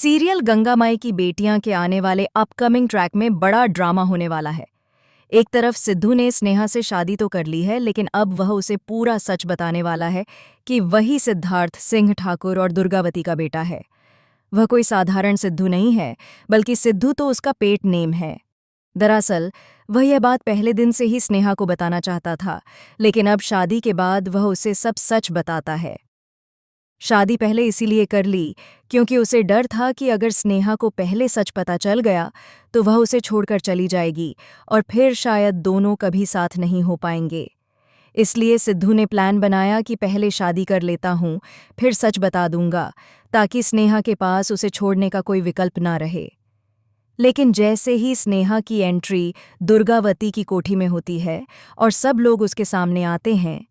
Serial Ganga माई की बेटियां के आने वाले अपकमिंग ट्रैक में बड़ा ड्रामा होने वाला है। एक तरफ सिद्धू ने स्नेहा से शादी तो कर ली है, लेकिन अब वह उसे पूरा सच बताने वाला है कि वही सिद्धार्थ सिंह ठाकुर और दुर्गावती का बेटा है। वह कोई साधारण सिद्धू नहीं है, बल्कि सिद्धू तो उसका पेट नेम है। दरअसल वह यह बात पहले दिन से ही स्नेहा को बताना चाहता था, लेकिन अब शादी के बाद वह उसे सब सच बताता है। शादी पहले इसीलिए कर ली क्योंकि उसे डर था कि अगर स्नेहा को पहले सच पता चल गया तो वह उसे छोड़कर चली जाएगी और फिर शायद दोनों कभी साथ नहीं हो पाएंगे। इसलिए सिद्धू ने प्लान बनाया कि पहले शादी कर लेता हूँ, फिर सच बता दूंगा, ताकि स्नेहा के पास उसे छोड़ने का कोई विकल्प ना रहे। लेकिन जैसे ही स्नेहा की एंट्री दुर्गावती की कोठी में होती है और सब लोग उसके सामने आते हैं,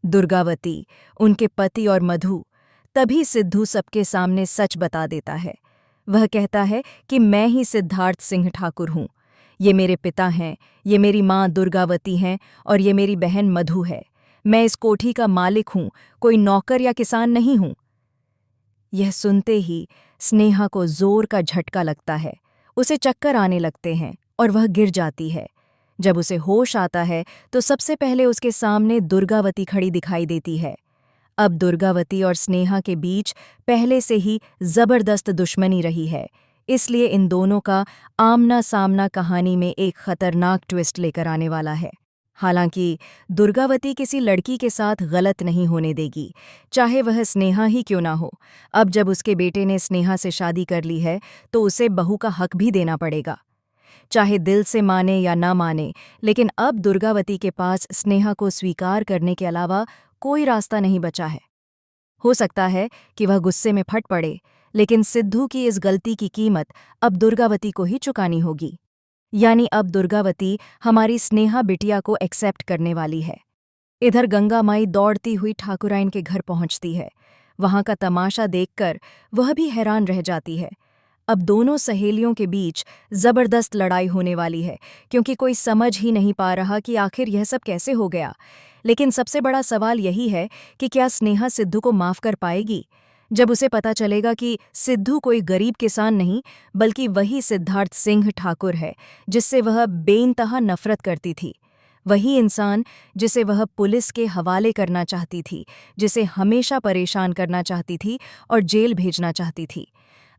दुर्गावती, उनके पति और मधु, तभी सिद्धू सबके सामने सच बता देता है। वह कहता है कि मैं ही सिद्धार्थ सिंह ठाकुर हूँ। ये मेरे पिता हैं, ये मेरी माँ दुर्गावती हैं और ये मेरी बहन मधु है। मैं इस कोठी का मालिक हूँ, कोई नौकर या किसान नहीं हूँ। यह सुनते ही स्नेहा को जोर का झटका लगता है। उसे चक्कर आने लगते हैं और वह गिर जाती है। जब उसे होश आता है तो सबसे पहले उसके सामने दुर्गावती खड़ी दिखाई देती है। अब दुर्गावती और स्नेहा के बीच पहले से ही जबरदस्त दुश्मनी रही है, इसलिए इन दोनों का आमना सामना कहानी में एक खतरनाक ट्विस्ट लेकर आने वाला है। हालांकि दुर्गावती किसी लड़की के साथ गलत नहीं होने देगी, चाहे वह स्नेहा ही क्यों ना हो। अब जब उसके बेटे ने स्नेहा से शादी कर ली है तो उसे बहू का हक भी देना पड़ेगा, चाहे दिल से माने या ना माने। लेकिन अब दुर्गावती के पास स्नेहा को स्वीकार करने के अलावा कोई रास्ता नहीं बचा है। हो सकता है कि वह गुस्से में फट पड़े, लेकिन सिद्धू की इस गलती की कीमत अब दुर्गावती को ही चुकानी होगी। यानी अब दुर्गावती हमारी स्नेहा बिटिया को एक्सेप्ट करने वाली है। इधर गंगा माई दौड़ती हुई ठाकुराइन के घर पहुंचती है। वहां का तमाशा देखकर वह भी हैरान रह जाती है। अब दोनों सहेलियों के बीच जबरदस्त लड़ाई होने वाली है, क्योंकि कोई समझ ही नहीं पा रहा कि आखिर यह सब कैसे हो गया। लेकिन सबसे बड़ा सवाल यही है कि क्या स्नेहा सिद्धू को माफ कर पाएगी जब उसे पता चलेगा कि सिद्धू कोई गरीब किसान नहीं, बल्कि वही सिद्धार्थ सिंह ठाकुर है जिससे वह बेइंतहा नफरत करती थी। वही इंसान जिसे वह पुलिस के हवाले करना चाहती थी, जिसे हमेशा परेशान करना चाहती थी और जेल भेजना चाहती थी।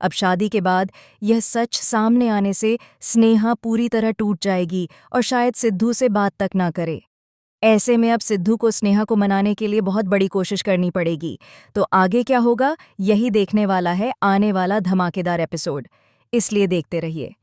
अब शादी के बाद यह सच सामने आने से स्नेहा पूरी तरह टूट जाएगी और शायद सिद्धू से बात तक ना करे। ऐसे में अब सिद्धू को स्नेहा को मनाने के लिए बहुत बड़ी कोशिश करनी पड़ेगी। तो आगे क्या होगा, यही देखने वाला है आने वाला धमाकेदार एपिसोड। इसलिए देखते रहिए।